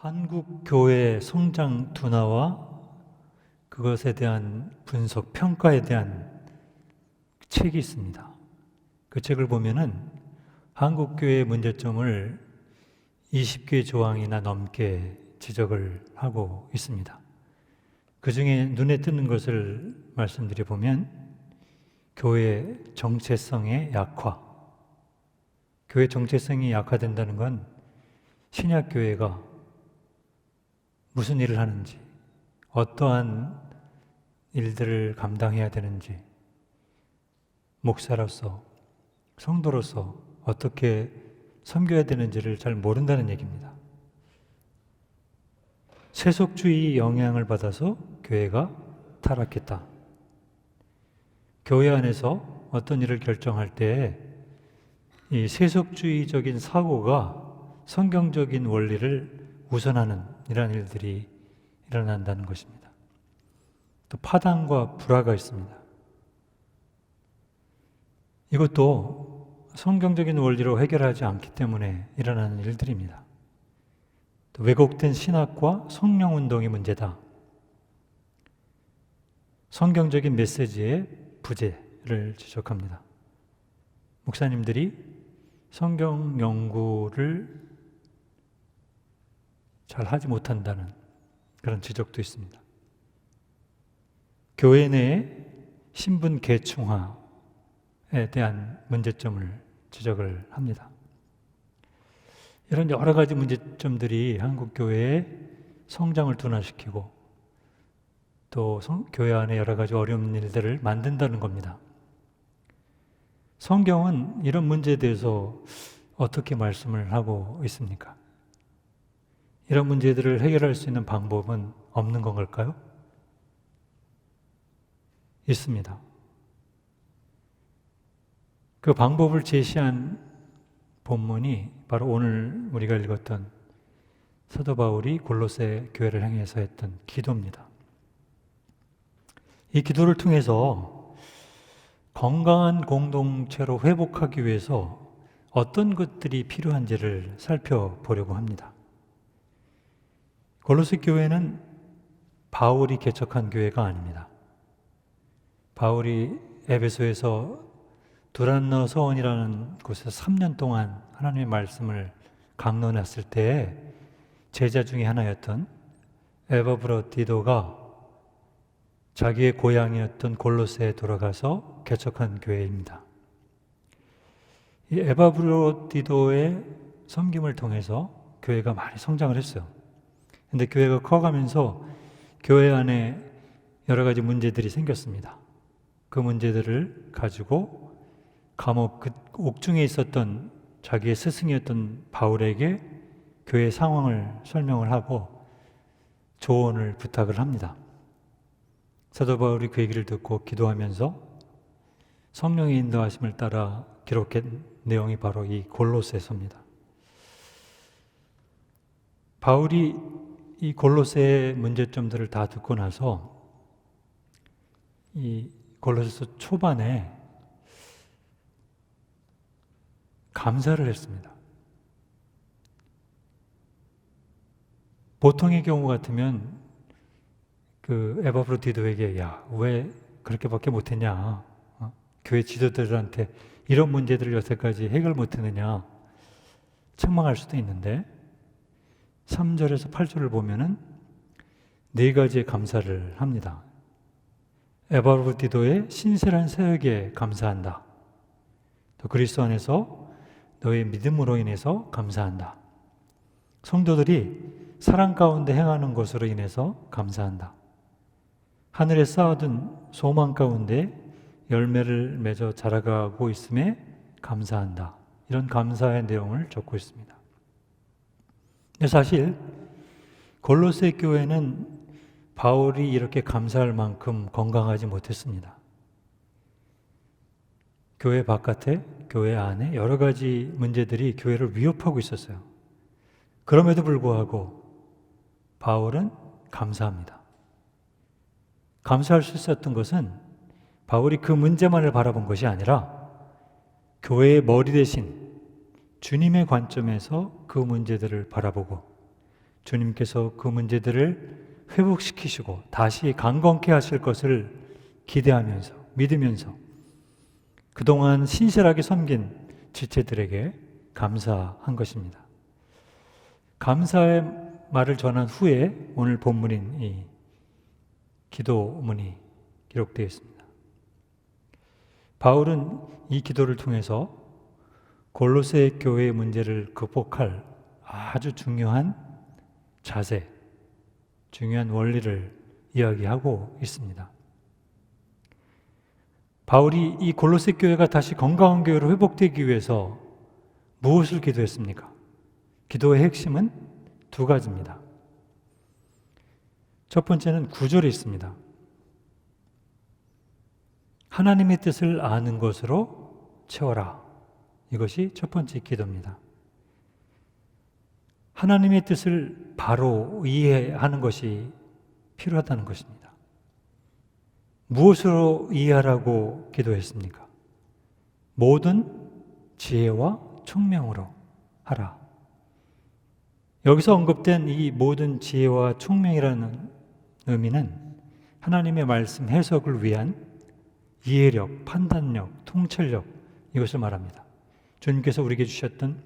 한국 교회 성장 둔화와 그것에 대한 분석, 평가에 대한 책이 있습니다. 그 책을 보면은 한국 교회의 문제점을 20개 조항이나 넘게 지적을 하고 있습니다. 그 중에 눈에 띄는 것을 말씀드려 보면 교회 정체성의 약화. 교회 정체성이 약화된다는 건 신약 교회가 무슨 일을 하는지, 어떠한 일들을 감당해야 되는지, 목사로서, 성도로서 어떻게 섬겨야 되는지를 잘 모른다는 얘기입니다. 세속주의 영향을 받아서 교회가 타락했다. 교회 안에서 어떤 일을 결정할 때 이 세속주의적인 사고가 성경적인 원리를 우선하는 이런 일들이 일어난다는 것입니다. 또 파당과 불화가 있습니다. 이것도 성경적인 원리로 해결하지 않기 때문에 일어나는 일들입니다. 또 왜곡된 신학과 성령운동이 문제다. 성경적인 메시지의 부재를 지적합니다. 목사님들이 성경 연구를 잘 하지 못한다는 그런 지적도 있습니다. 교회 내 신분 계층화에 대한 문제점을 지적을 합니다. 이런 여러 가지 문제점들이 한국 교회의 성장을 둔화시키고 또 교회 안에 여러 가지 어려운 일들을 만든다는 겁니다. 성경은 이런 문제에 대해서 어떻게 말씀을 하고 있습니까? 이런 문제들을 해결할 수 있는 방법은 없는 걸까요? 있습니다. 그 방법을 제시한 본문이 바로 오늘 우리가 읽었던 사도 바울이 골로새 교회를 향해서 했던 기도입니다. 이 기도를 통해서 건강한 공동체로 회복하기 위해서 어떤 것들이 필요한지를 살펴보려고 합니다. 골로새 교회는 바울이 개척한 교회가 아닙니다. 바울이 에베소에서 두란노 서원이라는 곳에서 3년 동안 하나님의 말씀을 강론했을 때 제자 중에 하나였던 에바브로디도가 자기의 고향이었던 골로새에 돌아가서 개척한 교회입니다. 이 에바브로디도의 섬김을 통해서 교회가 많이 성장을 했어요. 그런데 교회가 커가면서 교회 안에 여러 가지 문제들이 생겼습니다. 그 문제들을 가지고 감옥 옥중에 있었던 자기의 스승이었던 바울에게 교회 상황을 설명을 하고 조언을 부탁을 합니다. 사도 바울이 그 얘기를 듣고 기도하면서 성령의 인도하심을 따라 기록한 내용이 바로 이 골로새서입니다. 바울이 이 골로새의 문제점들을 다 듣고 나서 이 골로새서 초반에 감사를 했습니다. 보통의 경우 같으면 그 에바브로디도에게 야, 왜 그렇게밖에 못했냐? 교회 지도자들한테 이런 문제들을 여태까지 해결 못했느냐? 책망할 수도 있는데 3절에서 8절을 보면은 4가지의 감사를 합니다. 에바브로디도의 신실한 사역에 감사한다. 또 그리스도 안에서 너의 믿음으로 인해서 감사한다. 성도들이 사랑 가운데 행하는 것으로 인해서 감사한다. 하늘에 쌓아둔 소망 가운데 열매를 맺어 자라가고 있음에 감사한다. 이런 감사의 내용을 적고 있습니다. 근데 사실 골로새 교회는 바울이 이렇게 감사할 만큼 건강하지 못했습니다. 교회 바깥에, 교회 안에 여러 가지 문제들이 교회를 위협하고 있었어요. 그럼에도 불구하고 바울은 감사합니다. 감사할 수 있었던 것은 바울이 그 문제만을 바라본 것이 아니라 교회의 머리 대신 주님의 관점에서 그 문제들을 바라보고 주님께서 그 문제들을 회복시키시고 다시 강건케 하실 것을 기대하면서 믿으면서 그동안 신실하게 섬긴 지체들에게 감사한 것입니다. 감사의 말을 전한 후에 오늘 본문인 이 기도문이 기록되어 있습니다. 바울은 이 기도를 통해서 골로새 교회의 문제를 극복할 아주 중요한 자세, 중요한 원리를 이야기하고 있습니다. 바울이 이 골로새 교회가 다시 건강한 교회로 회복되기 위해서 무엇을 기도했습니까? 기도의 핵심은 두 가지입니다. 첫 번째는 9절에 있습니다. 하나님의 뜻을 아는 것으로 채워라. 이것이 첫 번째 기도입니다. 하나님의 뜻을 바로 이해하는 것이 필요하다는 것입니다. 무엇으로 이해하라고 기도했습니까? 모든 지혜와 총명으로 하라. 여기서 언급된 이 모든 지혜와 총명이라는 의미는 하나님의 말씀 해석을 위한 이해력, 판단력, 통찰력, 이것을 말합니다. 주님께서 우리에게 주셨던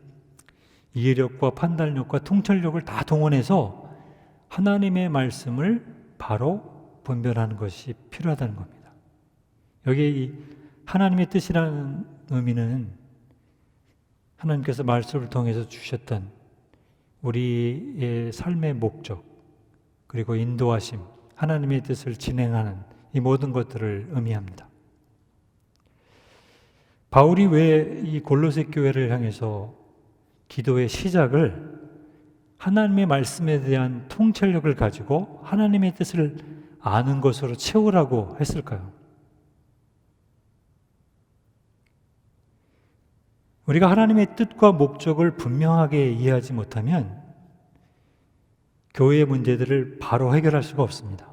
이해력과 판단력과 통찰력을 다 동원해서 하나님의 말씀을 바로 분별하는 것이 필요하다는 겁니다. 여기에 이 하나님의 뜻이라는 의미는 하나님께서 말씀을 통해서 주셨던 우리의 삶의 목적, 그리고 인도하심, 하나님의 뜻을 진행하는 이 모든 것들을 의미합니다. 바울이 왜 이 골로새 교회를 향해서 기도의 시작을 하나님의 말씀에 대한 통찰력을 가지고 하나님의 뜻을 아는 것으로 채우라고 했을까요? 우리가 하나님의 뜻과 목적을 분명하게 이해하지 못하면 교회의 문제들을 바로 해결할 수가 없습니다.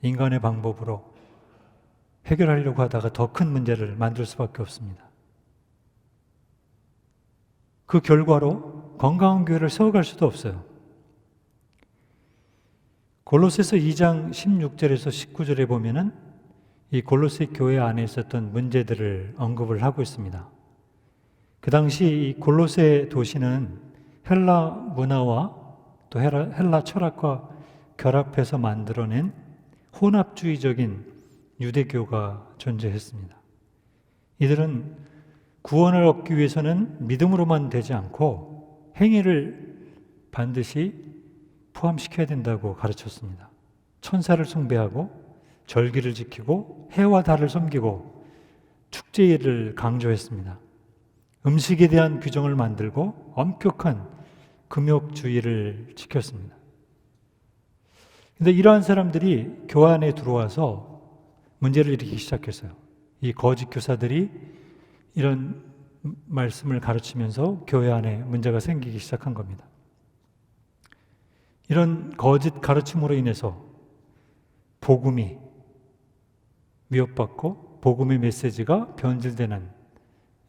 인간의 방법으로 해결하려고 하다가 더 큰 문제를 만들 수밖에 없습니다. 그 결과로 건강한 교회를 세워갈 수도 없어요. 골로새서 2장 16절에서 19절에 보면은 이 골로새 교회 안에 있었던 문제들을 언급을 하고 있습니다. 그 당시 이 골로새 도시는 헬라 문화와 또 헬라 철학과 결합해서 만들어낸 혼합주의적인 유대교가 존재했습니다. 이들은 구원을 얻기 위해서는 믿음으로만 되지 않고 행위를 반드시 포함시켜야 된다고 가르쳤습니다. 천사를 숭배하고 절기를 지키고 해와 달을 섬기고 축제일을 강조했습니다. 음식에 대한 규정을 만들고 엄격한 금욕주의를 지켰습니다. 그런데 이러한 사람들이 교회 안에 들어와서 문제를 일으키기 시작했어요. 이 거짓 교사들이 이런 말씀을 가르치면서 교회 안에 문제가 생기기 시작한 겁니다. 이런 거짓 가르침으로 인해서 복음이 위협받고 복음의 메시지가 변질되는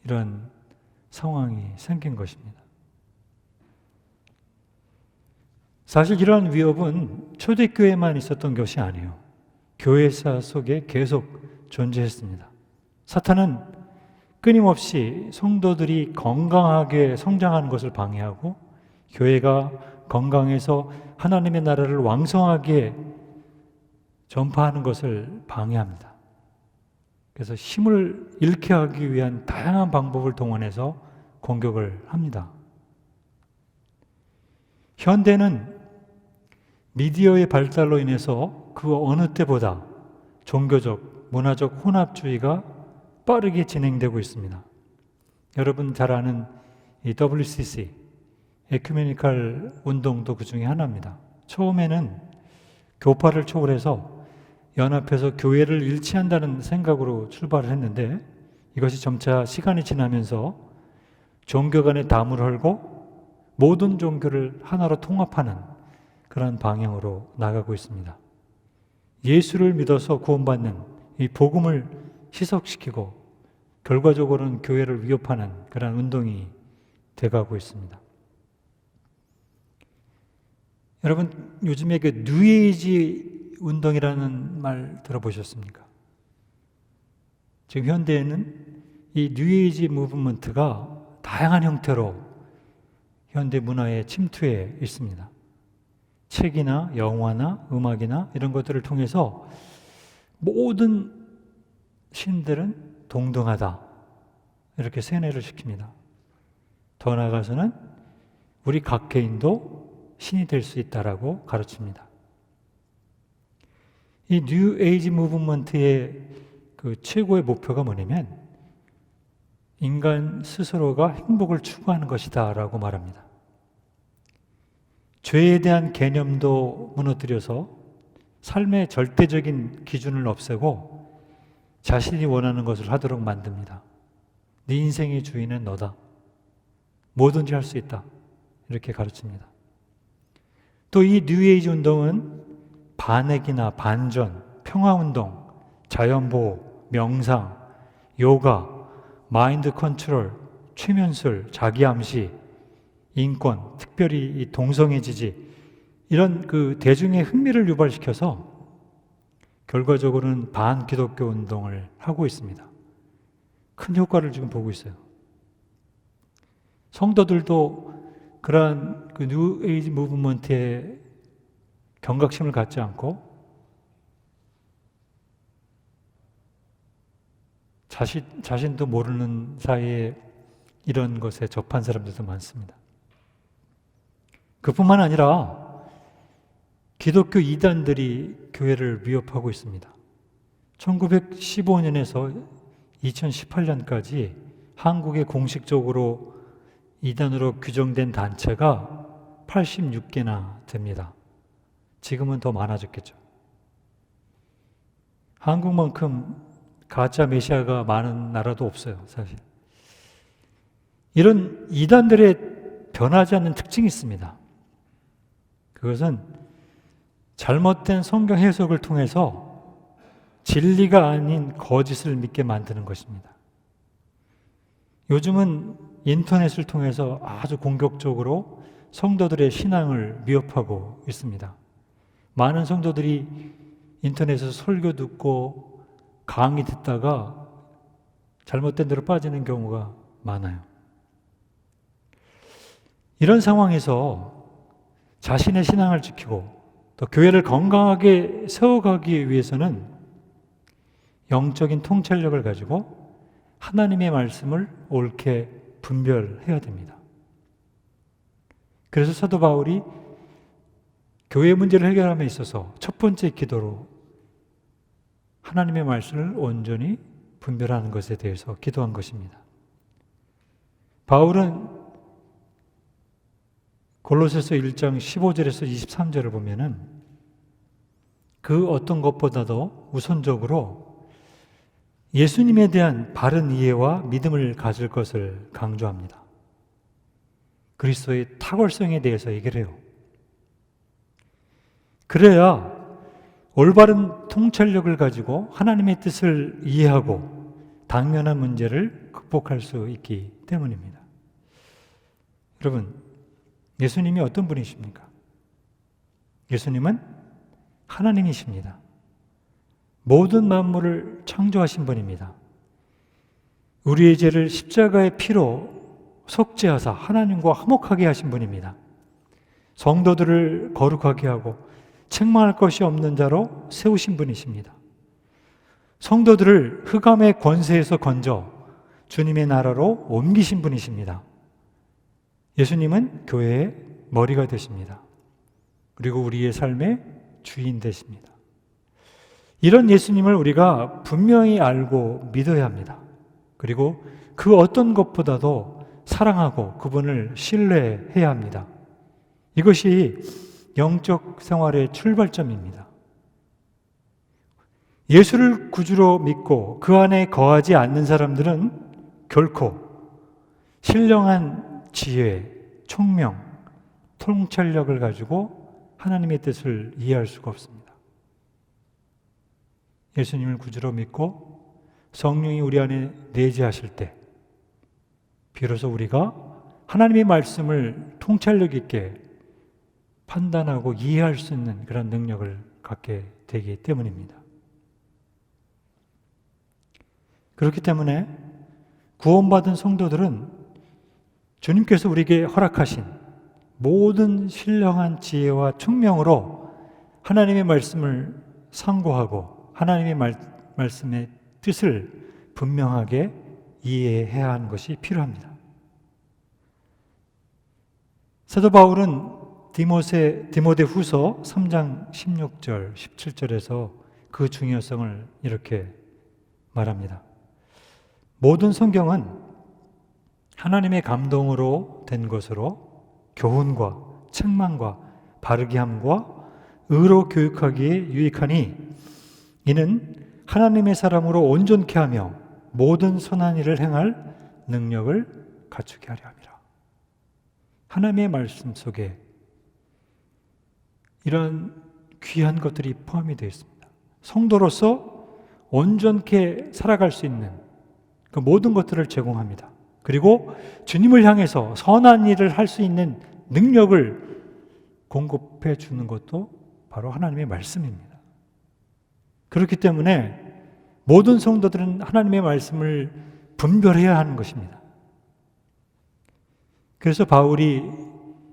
이런 상황이 생긴 것입니다. 사실 이러한 위협은 초대교회만 있었던 것이 아니에요. 교회사 속에 계속 존재했습니다. 사탄은 끊임없이 성도들이 건강하게 성장하는 것을 방해하고 교회가 건강해서 하나님의 나라를 왕성하게 전파하는 것을 방해합니다. 그래서 힘을 잃게 하기 위한 다양한 방법을 동원해서 공격을 합니다. 현대는 미디어의 발달로 인해서 그 어느 때보다 종교적, 문화적 혼합주의가 빠르게 진행되고 있습니다. 여러분 잘 아는 이 WCC, 에큐메니컬 운동도 그 중에 하나입니다. 처음에는 교파를 초월해서 연합해서 교회를 일치한다는 생각으로 출발을 했는데 이것이 점차 시간이 지나면서 종교 간의 담을 헐고 모든 종교를 하나로 통합하는 그런 방향으로 나가고 있습니다. 예수를 믿어서 구원받는 이 복음을 희석시키고 결과적으로는 교회를 위협하는 그런 운동이 돼가고 있습니다. 여러분 요즘에 그 뉴에이지 운동이라는 말 들어보셨습니까? 지금 현대에는 이 뉴에이지 무브먼트가 다양한 형태로 현대 문화에 침투해 있습니다. 책이나 영화나 음악이나 이런 것들을 통해서 모든 신들은 동등하다 이렇게 세뇌를 시킵니다. 더 나아가서는 우리 각 개인도 신이 될 수 있다라고 가르칩니다. 이 뉴 에이지 무브먼트의 그 최고의 목표가 뭐냐면 인간 스스로가 행복을 추구하는 것이다 라고 말합니다. 죄에 대한 개념도 무너뜨려서 삶의 절대적인 기준을 없애고 자신이 원하는 것을 하도록 만듭니다. 네 인생의 주인은 너다. 뭐든지 할 수 있다. 이렇게 가르칩니다. 또 이 뉴에이지 운동은 반핵이나 반전, 평화운동, 자연보호, 명상, 요가, 마인드 컨트롤, 최면술, 자기암시, 인권, 특별히 이 동성애 지지 이런 그 대중의 흥미를 유발시켜서 결과적으로는 반기독교 운동을 하고 있습니다. 큰 효과를 지금 보고 있어요. 성도들도 그러한 그 뉴에이지 무브먼트에 경각심을 갖지 않고 자신도 모르는 사이에 이런 것에 접한 사람들도 많습니다. 그뿐만 아니라 기독교 이단들이 교회를 위협하고 있습니다. 1915년에서 2018년까지 한국에 공식적으로 이단으로 규정된 단체가 86개나 됩니다. 지금은 더 많아졌겠죠. 한국만큼 가짜 메시아가 많은 나라도 없어요, 사실. 이런 이단들의 변하지 않는 특징이 있습니다. 그것은 잘못된 성경 해석을 통해서 진리가 아닌 거짓을 믿게 만드는 것입니다. 요즘은 인터넷을 통해서 아주 공격적으로 성도들의 신앙을 위협하고 있습니다. 많은 성도들이 인터넷에서 설교 듣고 강의 듣다가 잘못된 데로 빠지는 경우가 많아요. 이런 상황에서 자신의 신앙을 지키고 또 교회를 건강하게 세워가기 위해서는 영적인 통찰력을 가지고 하나님의 말씀을 옳게 분별해야 됩니다. 그래서 사도 바울이 교회 문제를 해결함에 있어서 첫 번째 기도로 하나님의 말씀을 온전히 분별하는 것에 대해서 기도한 것입니다. 바울은 골로새서 1장 15절에서 23절을 보면은 그 어떤 것보다도 우선적으로 예수님에 대한 바른 이해와 믿음을 가질 것을 강조합니다. 그리스도의 탁월성에 대해서 얘기를 해요. 그래야 올바른 통찰력을 가지고 하나님의 뜻을 이해하고 당면한 문제를 극복할 수 있기 때문입니다. 여러분, 예수님이 어떤 분이십니까? 예수님은 하나님이십니다. 모든 만물을 창조하신 분입니다. 우리의 죄를 십자가의 피로 속죄하사 하나님과 화목하게 하신 분입니다. 성도들을 거룩하게 하고 책망할 것이 없는 자로 세우신 분이십니다. 성도들을 흑암의 권세에서 건져 주님의 나라로 옮기신 분이십니다. 예수님은 교회의 머리가 되십니다. 그리고 우리의 삶의 주인 되십니다. 이런 예수님을 우리가 분명히 알고 믿어야 합니다. 그리고 그 어떤 것보다도 사랑하고 그분을 신뢰해야 합니다. 이것이 영적 생활의 출발점입니다. 예수를 구주로 믿고 그 안에 거하지 않는 사람들은 결코 신령한 지혜, 총명, 통찰력을 가지고 하나님의 뜻을 이해할 수가 없습니다. 예수님을 구주로 믿고 성령이 우리 안에 내재하실 때 비로소 우리가 하나님의 말씀을 통찰력 있게 판단하고 이해할 수 있는 그런 능력을 갖게 되기 때문입니다. 그렇기 때문에 구원받은 성도들은 주님께서 우리에게 허락하신 모든 신령한 지혜와 총명으로 하나님의 말씀을 상고하고 하나님의 말씀의 뜻을 분명하게 이해해야 하는 것이 필요합니다. 사도 바울은 디모데 후서 3장 16절, 17절에서 그 중요성을 이렇게 말합니다. 모든 성경은 하나님의 감동으로 된 것으로 교훈과 책망과 바르게 함과 의로 교육하기에 유익하니 이는 하나님의 사람으로 온전케 하며 모든 선한 일을 행할 능력을 갖추게 하려 함이라. 하나님의 말씀 속에 이런 귀한 것들이 포함이 되어 있습니다. 성도로서 온전케 살아갈 수 있는 그 모든 것들을 제공합니다. 그리고 주님을 향해서 선한 일을 할 수 있는 능력을 공급해 주는 것도 바로 하나님의 말씀입니다. 그렇기 때문에 모든 성도들은 하나님의 말씀을 분별해야 하는 것입니다. 그래서 바울이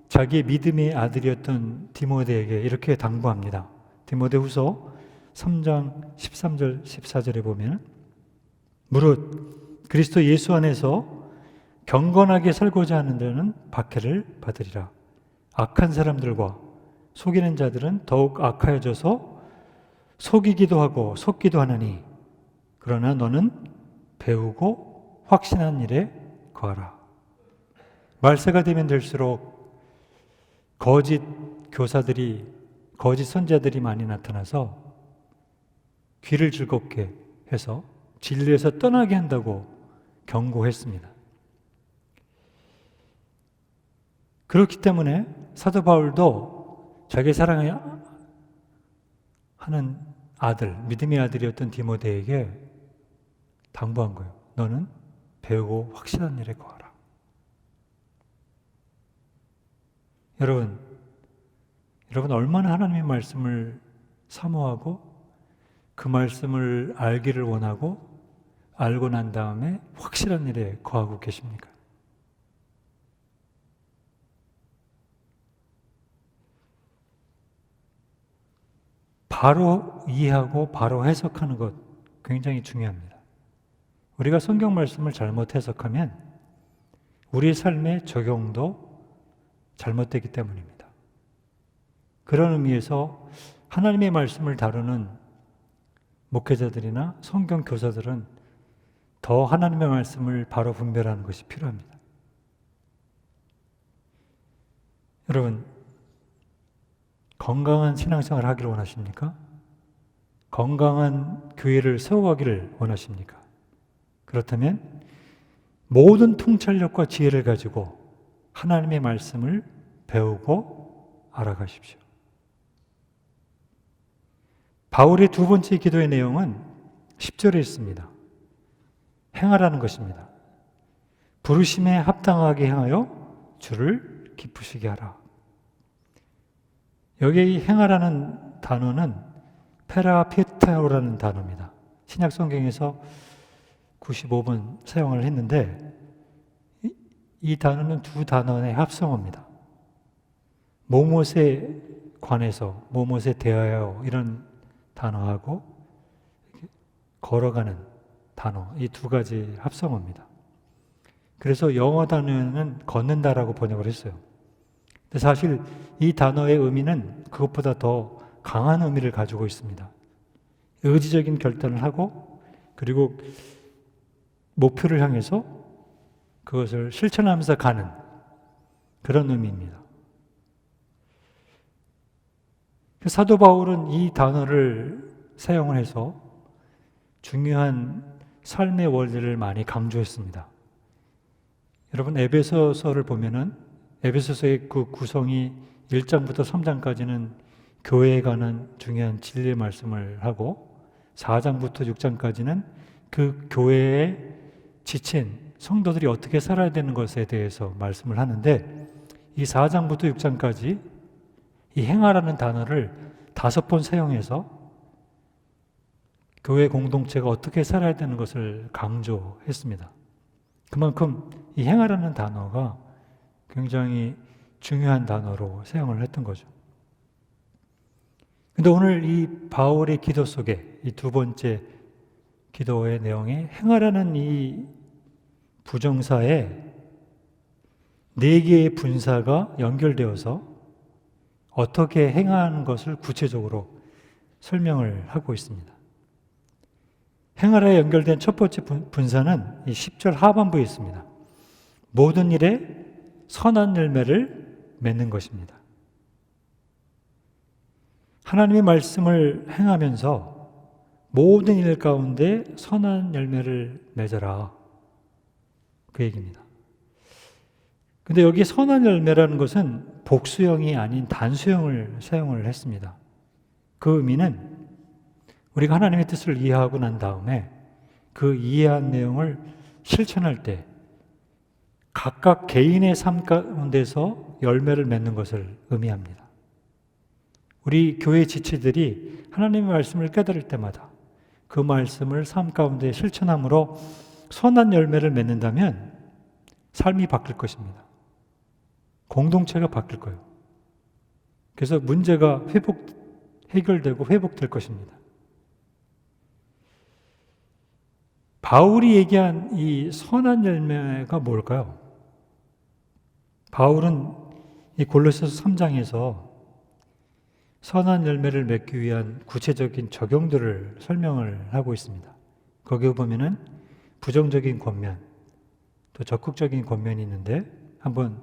자기의 믿음의 아들이었던 디모데에게 이렇게 당부합니다. 디모데후서 3장 13절 14절에 보면 무릇 그리스도 예수 안에서 경건하게 살고자 하는 자는 박해를 받으리라. 악한 사람들과 속이는 자들은 더욱 악하여져서 속이기도 하고 속기도 하느니 그러나 너는 배우고 확신한 일에 거하라. 말세가 되면 될수록 거짓 교사들이, 거짓 선자들이 많이 나타나서 귀를 즐겁게 해서 진리에서 떠나게 한다고 경고했습니다. 그렇기 때문에 사도 바울도 자기 사랑하는 아들, 믿음의 아들이었던 디모데에게 당부한 거예요. 너는 배우고 확실한 일에 거하라. 여러분 얼마나 하나님의 말씀을 사모하고 그 말씀을 알기를 원하고 알고 난 다음에 확실한 일에 거하고 계십니까? 바로 이해하고 바로 해석하는 것 굉장히 중요합니다. 우리가 성경 말씀을 잘못 해석하면 우리의 삶의 적용도 잘못되기 때문입니다. 그런 의미에서 하나님의 말씀을 다루는 목회자들이나 성경 교사들은 더 하나님의 말씀을 바로 분별하는 것이 필요합니다. 여러분, 건강한 신앙생활을 하기를 원하십니까? 건강한 교회를 세워가기를 원하십니까? 그렇다면 모든 통찰력과 지혜를 가지고 하나님의 말씀을 배우고 알아가십시오. 바울의 두 번째 기도의 내용은 10절에 있습니다. 행하라는 것입니다. 부르심에 합당하게 행하여 주를 기쁘시게 하라. 여기 이 행하라는 단어는 페라페타오라는 단어입니다. 신약 성경에서 95번 사용을 했는데 이 단어는 두 단어의 합성어입니다. 뭐뭇에 관해서, 뭐뭇에 대하여 이런 단어하고 걸어가는 단어, 이 두 가지 합성어입니다. 그래서 영어 단어는 걷는다라고 번역을 했어요. 근데 사실 이 단어의 의미는 그것보다 더 강한 의미를 가지고 있습니다. 의지적인 결단을 하고 그리고 목표를 향해서 그것을 실천하면서 가는 그런 의미입니다. 사도 바울은 이 단어를 사용을 해서 중요한 삶의 원리를 많이 강조했습니다. 여러분 에베소서를 보면은 에베소서의 그 구성이 1장부터 3장까지는 교회에 관한 중요한 진리의 말씀을 하고 4장부터 6장까지는 그 교회에 지친 성도들이 어떻게 살아야 되는 것에 대해서 말씀을 하는데 이 4장부터 6장까지 이 행하라는 단어를 5번 사용해서 교회 공동체가 어떻게 살아야 되는 것을 강조했습니다. 그만큼 이 행하라는 단어가 굉장히 중요한 단어로 사용을 했던 거죠. 근데 오늘 이 바울의 기도 속에 이 2번째 기도의 내용에 행하라는 이 부정사에 4개의 분사가 연결되어서 어떻게 행하는 것을 구체적으로 설명을 하고 있습니다. 행하라에 연결된 첫 번째 분사는 이 10절 하반부에 있습니다. 모든 일에 선한 열매를 맺는 것입니다. 하나님의 말씀을 행하면서 모든 일 가운데 선한 열매를 맺어라. 그 얘기입니다. 근데 여기 선한 열매라는 것은 복수형이 아닌 단수형을 사용을 했습니다. 그 의미는 우리가 하나님의 뜻을 이해하고 난 다음에 그 이해한 내용을 실천할 때 각각 개인의 삶 가운데서 열매를 맺는 것을 의미합니다. 우리 교회 지체들이 하나님의 말씀을 깨달을 때마다 그 말씀을 삶 가운데 실천함으로 선한 열매를 맺는다면 삶이 바뀔 것입니다. 공동체가 바뀔 거예요. 그래서 문제가 해결되고 회복될 것입니다. 바울이 얘기한 이 선한 열매가 뭘까요? 바울은 이 골로새서 3장에서 선한 열매를 맺기 위한 구체적인 적용들을 설명을 하고 있습니다. 거기에 보면은 부정적인 권면, 또 적극적인 권면이 있는데 한번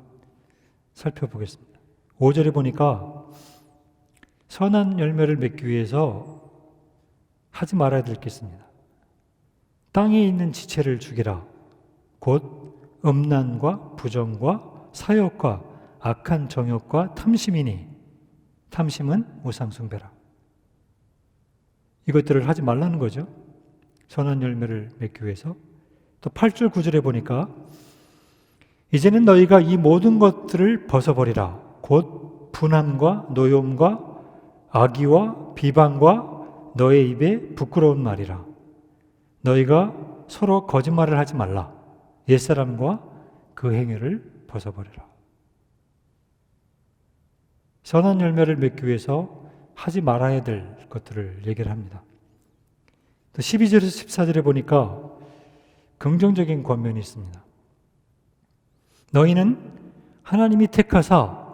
살펴보겠습니다. 5절에 보니까 선한 열매를 맺기 위해서 하지 말아야 될 게 있습니다. 땅에 있는 지체를 죽이라. 곧 음란과 부정과 사욕과 악한 정욕과 탐심이니 탐심은 우상숭배라. 이것들을 하지 말라는 거죠. 선한 열매를 맺기 위해서. 또 8절 9절에 보니까 이제는 너희가 이 모든 것들을 벗어버리라. 곧 분함과 노염과 악의와 비방과 너의 입에 부끄러운 말이라. 너희가 서로 거짓말을 하지 말라. 옛사람과 그 행위를 벗어버리라. 선한 열매를 맺기 위해서 하지 말아야 될 것들을 얘기를 합니다. 또 12절에서 14절에 보니까 긍정적인 권면이 있습니다. 너희는 하나님이 택하사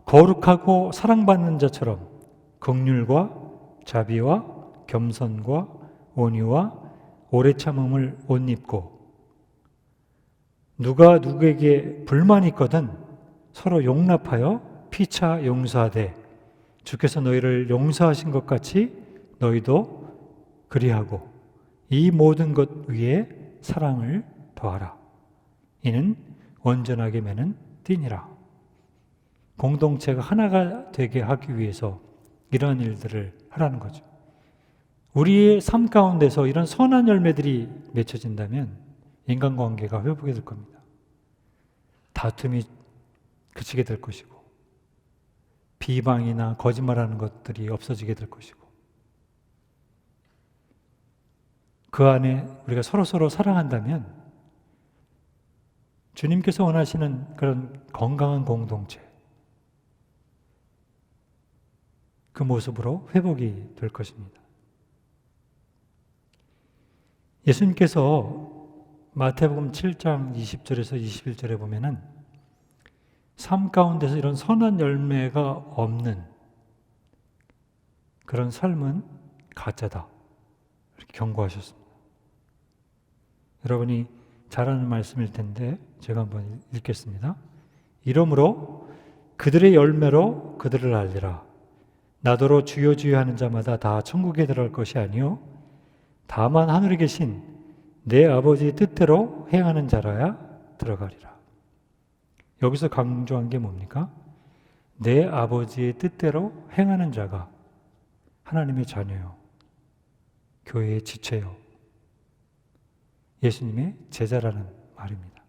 거룩하고 사랑받는 자처럼 긍휼과 자비와 겸손과 온유와 오래 참음을 옷 입고 누가 누구에게 불만이 있거든 서로 용납하여 피차 용서하되 주께서 너희를 용서하신 것 같이 너희도 그리하고 이 모든 것 위에 사랑을 더하라. 이는 온전하게 매는 띠니라. 공동체가 하나가 되게 하기 위해서 이러한 일들을 하라는 거죠. 우리의 삶 가운데서 이런 선한 열매들이 맺혀진다면 인간관계가 회복이 될 겁니다. 다툼이 그치게 될 것이고 비방이나 거짓말하는 것들이 없어지게 될 것이고 그 안에 우리가 서로서로 사랑한다면 주님께서 원하시는 그런 건강한 공동체 그 모습으로 회복이 될 것입니다. 예수님께서 마태복음 7장 20절에서 21절에 보면은 삶 가운데서 이런 선한 열매가 없는 그런 삶은 가짜다. 이렇게 경고하셨습니다. 여러분이 잘 아는 말씀일 텐데 제가 한번 읽겠습니다. 이러므로 그들의 열매로 그들을 알리라. 나더러 주여 주여 하는 자마다 다 천국에 들어갈 것이 아니요 다만 하늘에 계신 내 아버지의 뜻대로 행하는 자라야 들어가리라. 여기서 강조한 게 뭡니까? 내 아버지의 뜻대로 행하는 자가 하나님의 자녀요, 교회의 지체요, 예수님의 제자라는 말입니다.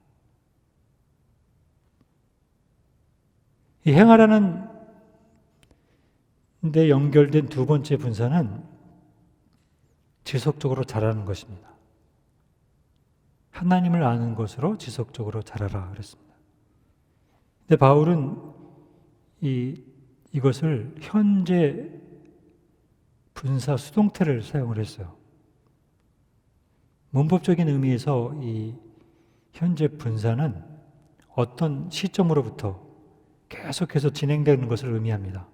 이 행하라는 근데 연결된 두 번째 분사는 지속적으로 자라는 것입니다. 하나님을 아는 것으로 지속적으로 자라라 그랬습니다. 근데 바울은 이것을 현재 분사 수동태를 사용을 했어요. 문법적인 의미에서 이 현재 분사는 어떤 시점으로부터 계속해서 진행되는 것을 의미합니다.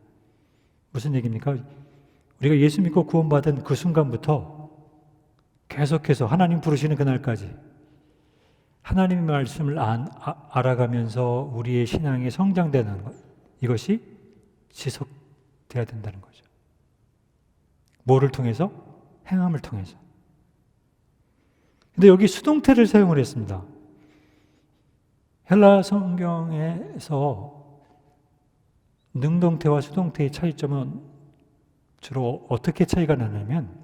무슨 얘기입니까? 우리가 예수 믿고 구원받은 그 순간부터 계속해서 하나님 부르시는 그날까지 하나님의 말씀을 알아가면서 우리의 신앙이 성장되는 것, 이것이 지속돼야 된다는 거죠. 뭐를 통해서? 행함을 통해서. 근데 여기 수동태를 사용을 했습니다. 헬라 성경에서 능동태와 수동태의 차이점은 주로 어떻게 차이가 나냐면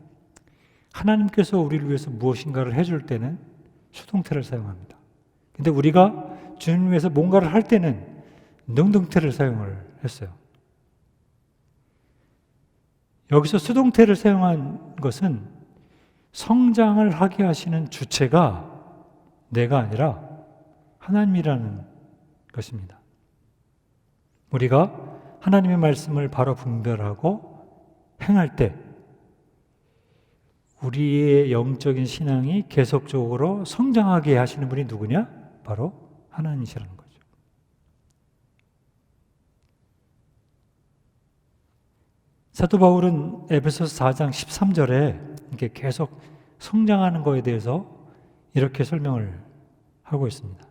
하나님께서 우리를 위해서 무엇인가를 해줄 때는 수동태를 사용합니다. 근데 우리가 주님을 위해서 뭔가를 할 때는 능동태를 사용을 했어요. 여기서 수동태를 사용한 것은 성장을 하게 하시는 주체가 내가 아니라 하나님이라는 것입니다. 우리가 하나님의 말씀을 바로 분별하고 행할 때 우리의 영적인 신앙이 계속적으로 성장하게 하시는 분이 누구냐? 바로 하나님이시라는 거죠. 사도 바울은 에베소서 4장 13절에 이렇게 계속 성장하는 것에 대해서 이렇게 설명을 하고 있습니다.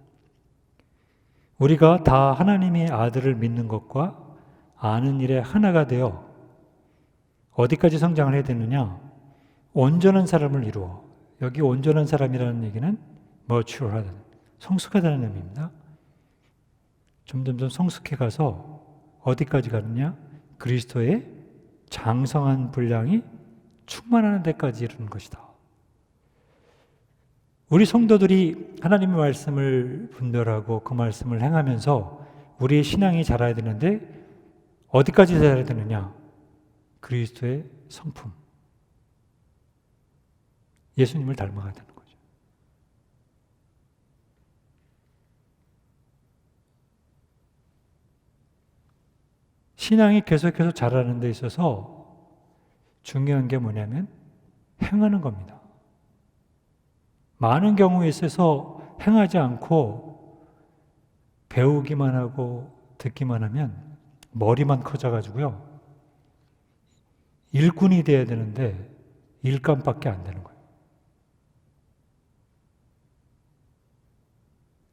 우리가 다 하나님의 아들을 믿는 것과 아는 일에 하나가 되어 어디까지 성장을 해야 되느냐? 온전한 사람을 이루어. 여기 온전한 사람이라는 얘기는 mature하다는, 성숙하다는 의미입니다. 점점점 성숙해 가서 어디까지 가느냐? 그리스도의 장성한 분량이 충만하는 데까지 이르는 것이다. 우리 성도들이 하나님의 말씀을 분별하고 그 말씀을 행하면서 우리의 신앙이 자라야 되는데 어디까지 자라야 되느냐? 그리스도의 성품, 예수님을 닮아가야 되는 거죠. 신앙이 계속해서 자라는 데 있어서 중요한 게 뭐냐면 행하는 겁니다. 많은 경우에 있어서 행하지 않고 배우기만 하고 듣기만 하면 머리만 커져가지고요. 일꾼이 돼야 되는데 일감밖에 안 되는 거예요.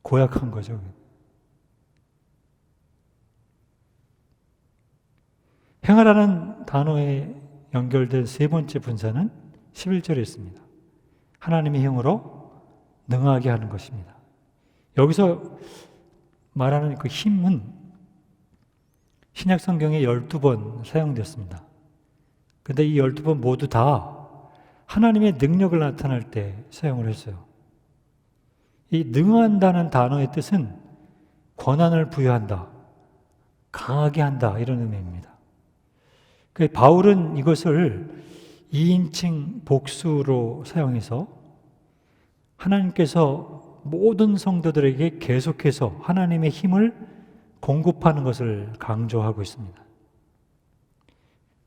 고약한 거죠. 행하라는 단어에 연결된 세 번째 분사는 11절에 있습니다. 하나님의 힘으로 능하게 하는 것입니다. 여기서 말하는 그 힘은 신약 성경에 12번 사용됐습니다. 그런데 이 12번 모두 다 하나님의 능력을 나타낼 때 사용을 했어요. 이 능한다는 단어의 뜻은 권한을 부여한다, 강하게 한다 이런 의미입니다. 바울은 이것을 2인칭 복수로 사용해서 하나님께서 모든 성도들에게 계속해서 하나님의 힘을 공급하는 것을 강조하고 있습니다.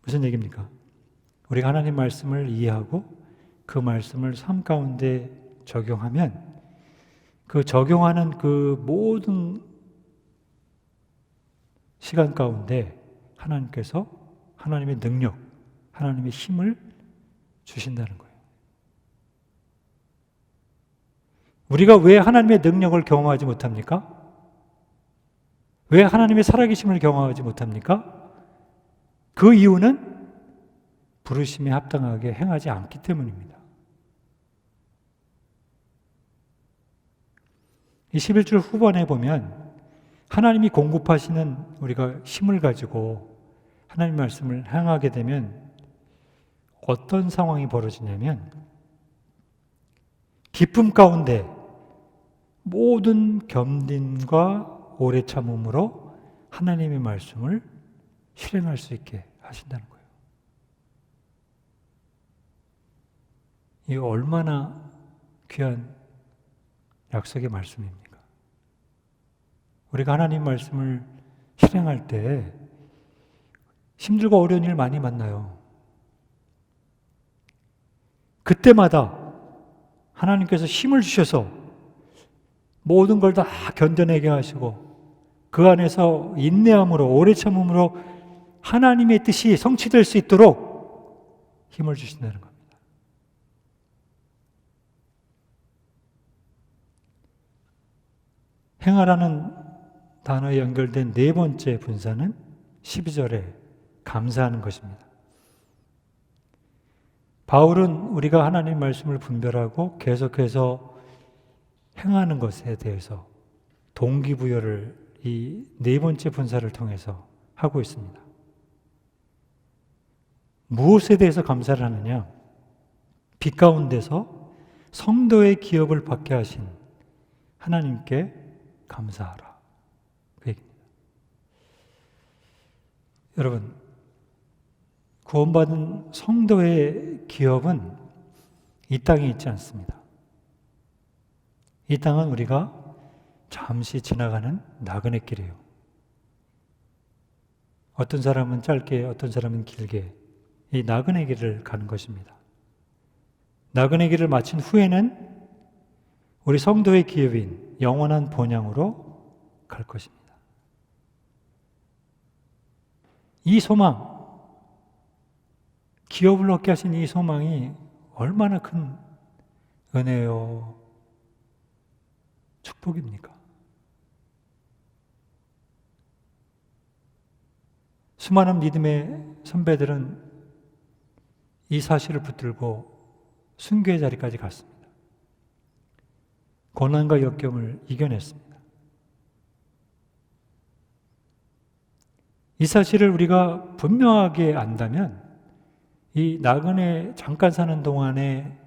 무슨 얘기입니까? 우리가 하나님 말씀을 이해하고 그 말씀을 삶 가운데 적용하면 그 적용하는 그 모든 시간 가운데 하나님께서 하나님의 능력, 하나님의 힘을 주신다는 거예요. 우리가 왜 하나님의 능력을 경험하지 못합니까? 왜 하나님의 살아계심을 경험하지 못합니까? 그 이유는 부르심에 합당하게 행하지 않기 때문입니다. 이 11절 후반에 보면 하나님이 공급하시는 우리가 힘을 가지고 하나님 말씀을 행하게 되면 어떤 상황이 벌어지냐면 기쁨 가운데 모든 겸손과 오래 참음으로 하나님의 말씀을 실행할 수 있게 하신다는 거예요. 이 얼마나 귀한 약속의 말씀입니까? 우리가 하나님 말씀을 실행할 때 힘들고 어려운 일 많이 만나요. 그때마다 하나님께서 힘을 주셔서 모든 걸 다 견뎌내게 하시고 그 안에서 인내함으로 오래 참음으로 하나님의 뜻이 성취될 수 있도록 힘을 주신다는 겁니다. 행하라는 단어에 연결된 네 번째 분사는 12절에 감사하는 것입니다. 바울은 우리가 하나님 말씀을 분별하고 계속해서 행하는 것에 대해서 동기부여를 이 네 번째 분사를 통해서 하고 있습니다. 무엇에 대해서 감사를 하느냐? 빛 가운데서 성도의 기업을 받게 하신 하나님께 감사하라. 그 얘기입니다. 여러분, 구원받은 성도의 기업은 이 땅에 있지 않습니다. 이 땅은 우리가 잠시 지나가는 나그네 길이에요. 어떤 사람은 짧게, 어떤 사람은 길게 이 나그네 길을 가는 것입니다. 나그네 길을 마친 후에는 우리 성도의 기업인 영원한 본향으로 갈 것입니다. 이 소망, 기업을 얻게 하신 이 소망이 얼마나 큰 은혜요, 축복입니까? 수많은 믿음의 선배들은 이 사실을 붙들고 순교의 자리까지 갔습니다. 고난과 역경을 이겨냈습니다. 이 사실을 우리가 분명하게 안다면 이 나그네 잠깐 사는 동안에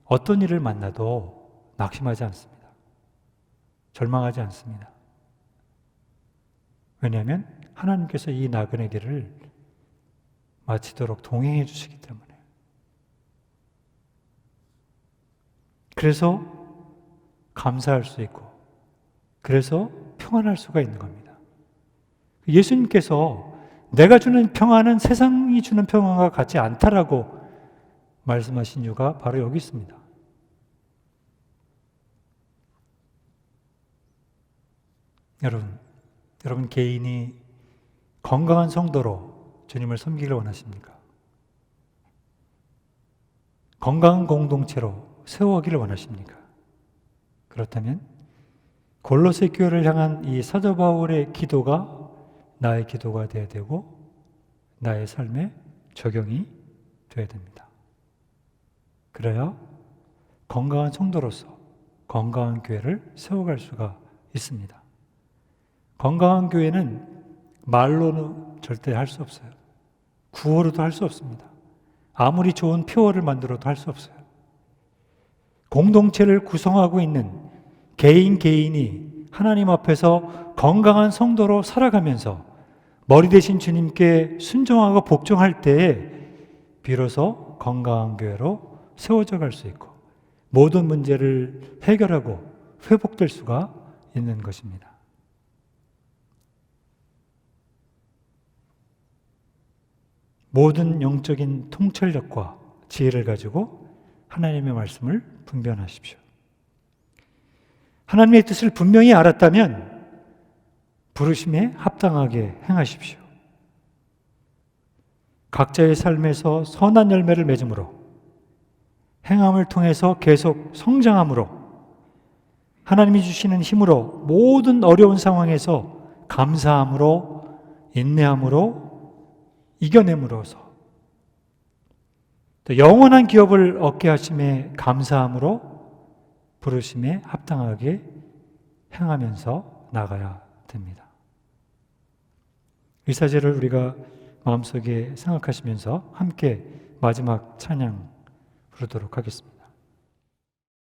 어떤 일을 만나도 낙심하지 않습니다. 절망하지 않습니다. 왜냐하면 하나님께서 이 나그네 길을 마치도록 동행해 주시기 때문에. 그래서 감사할 수 있고 그래서 평안할 수가 있는 겁니다. 예수님께서 내가 주는 평안은 세상이 주는 평안과 같지 않다라고 말씀하신 이유가 바로 여기 있습니다. 여러분 개인이 건강한 성도로 주님을 섬기기를 원하십니까? 건강한 공동체로 세워가기를 원하십니까? 그렇다면 골로새 교회를 향한 이 사도 바울의 기도가 나의 기도가 되어야 되고 나의 삶에 적용이 되어야 됩니다. 그래야 건강한 성도로서 건강한 교회를 세워갈 수가 있습니다. 건강한 교회는 말로는 절대 할 수 없어요. 구호로도 할 수 없습니다. 아무리 좋은 표어를 만들어도 할 수 없어요. 공동체를 구성하고 있는 개인이 하나님 앞에서 건강한 성도로 살아가면서 머리 대신 주님께 순종하고 복종할 때에 비로소 건강한 교회로 세워져 갈 수 있고 모든 문제를 해결하고 회복될 수가 있는 것입니다. 모든 영적인 통찰력과 지혜를 가지고 하나님의 말씀을 분별하십시오. 하나님의 뜻을 분명히 알았다면 부르심에 합당하게 행하십시오. 각자의 삶에서 선한 열매를 맺음으로 행함을 통해서 계속 성장함으로 하나님이 주시는 힘으로 모든 어려운 상황에서 감사함으로 인내함으로 이겨냄으로써 또 영원한 기업을 얻게 하심에 감사함으로 부르심에 합당하게 행하면서 나가야 됩니다. 이 사실을 우리가 마음속에 생각하시면서 함께 마지막 찬양 부르도록 하겠습니다.